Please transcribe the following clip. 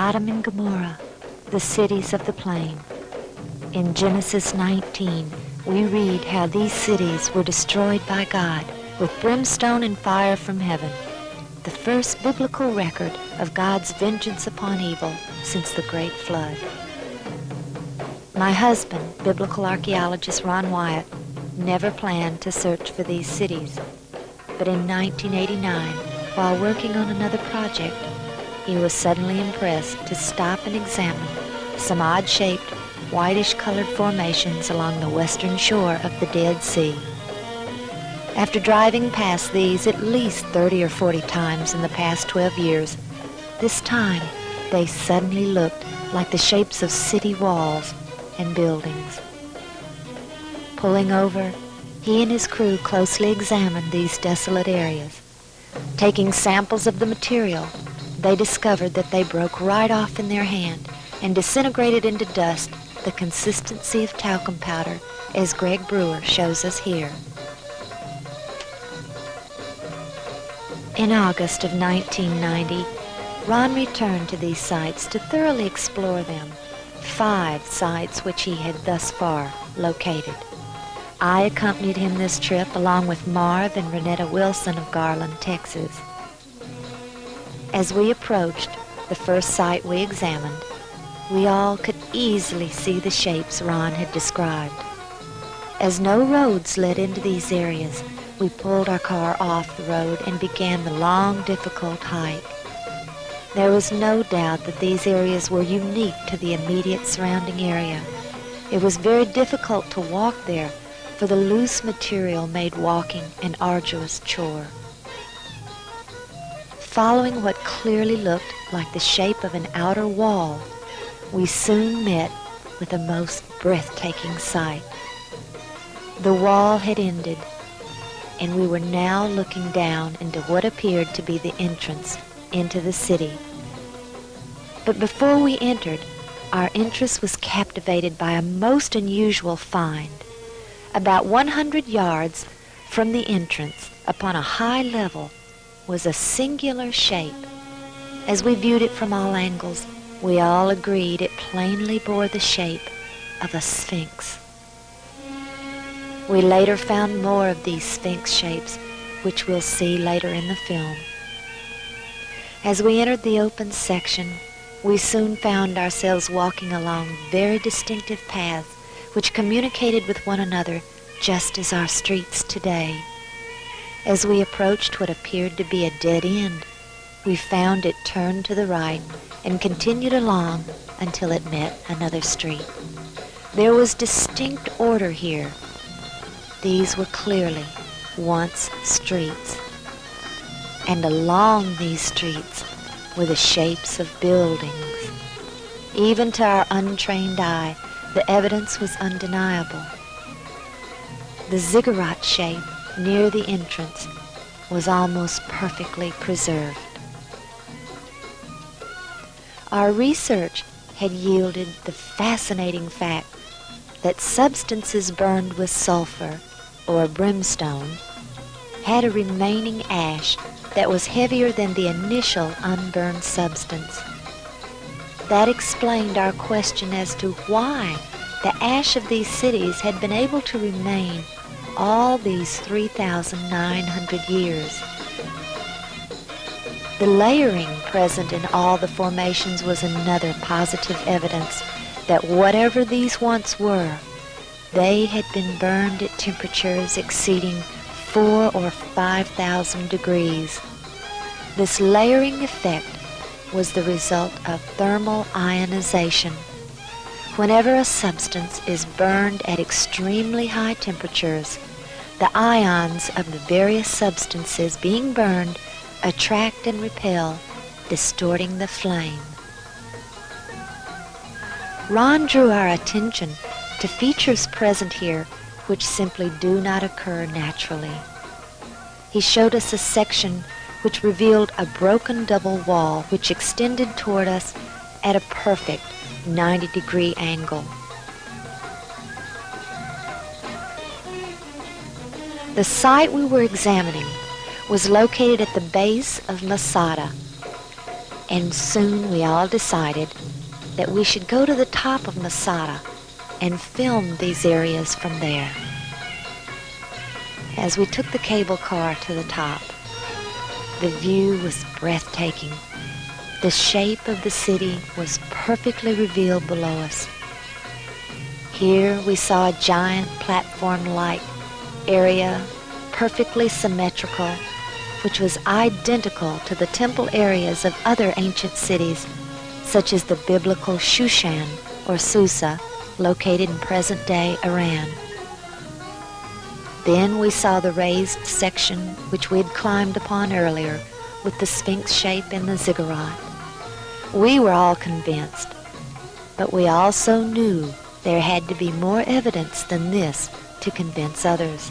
Sodom and Gomorrah, the cities of the plain. In Genesis 19, we read how these cities were destroyed by God with brimstone and fire from heaven, the first biblical record of God's vengeance upon evil since the Great Flood. My husband, biblical archaeologist Ron Wyatt, never planned to search for these cities, but in 1989, while working on another project, he was suddenly impressed to stop and examine some odd-shaped, whitish-colored formations along the western shore of the Dead Sea. After driving past these at least 30 or 40 times in the past 12 years, this time they suddenly looked like the shapes of city walls and buildings. Pulling over, he and his crew closely examined these desolate areas. Taking samples of the material, they discovered that they broke right off in their hand and disintegrated into dust the consistency of talcum powder, as Greg Brewer shows us here. In August of 1990, Ron returned to these sites to thoroughly explore them, 5 sites which he had thus far located. I accompanied him this trip along with Marv and Renetta Wilson of Garland, Texas. As we approached the first site we examined, we all could easily see the shapes Ron had described. As no roads led into these areas, we pulled our car off the road and began the long, difficult hike. There was no doubt that these areas were unique to the immediate surrounding area. It was very difficult to walk there, for the loose material made walking an arduous chore. Following what clearly looked like the shape of an outer wall, we soon met with a most breathtaking sight. The wall had ended, and we were now looking down into what appeared to be the entrance into the city. But before we entered, our interest was captivated by a most unusual find. About 100 yards from the entrance, upon a high level, was a singular shape. As we viewed it from all angles, we all agreed it plainly bore the shape of a sphinx. We later found more of these sphinx shapes, which we'll see later in the film. As we entered the open section, we soon found ourselves walking along very distinctive paths which communicated with one another just as our streets today. As we approached what appeared to be a dead end, we found it turned to the right and continued along until it met another street. There was distinct order here. These were clearly once streets, and along these streets were the shapes of buildings. Even to our untrained eye, the evidence was undeniable. The ziggurat shape near the entrance was almost perfectly preserved. Our research had yielded the fascinating fact that substances burned with sulfur or brimstone had a remaining ash that was heavier than the initial unburned substance. That explained our question as to why the ash of these cities had been able to remain all these 3,900 years. The layering present in all the formations was another positive evidence that whatever these once were, they had been burned at temperatures exceeding 4,000 or 5,000 degrees. This layering effect was the result of thermal ionization. Whenever a substance is burned at extremely high temperatures, the ions of the various substances being burned attract and repel, distorting the flame. Ron drew our attention to features present here which simply do not occur naturally. He showed us a section which revealed a broken double wall which extended toward us at a perfect 90-degree angle. The site we were examining was located at the base of Masada, and soon we all decided that we should go to the top of Masada and film these areas from there. As we took the cable car to the top, the view was breathtaking. The shape of the city was perfectly revealed below us. Here we saw a giant platform-like area, perfectly symmetrical, which was identical to the temple areas of other ancient cities, such as the biblical Shushan or Susa, located in present-day Iran. Then we saw the raised section which we had climbed upon earlier, with the Sphinx shape and the ziggurat. We were all convinced, but we also knew there had to be more evidence than this to convince others.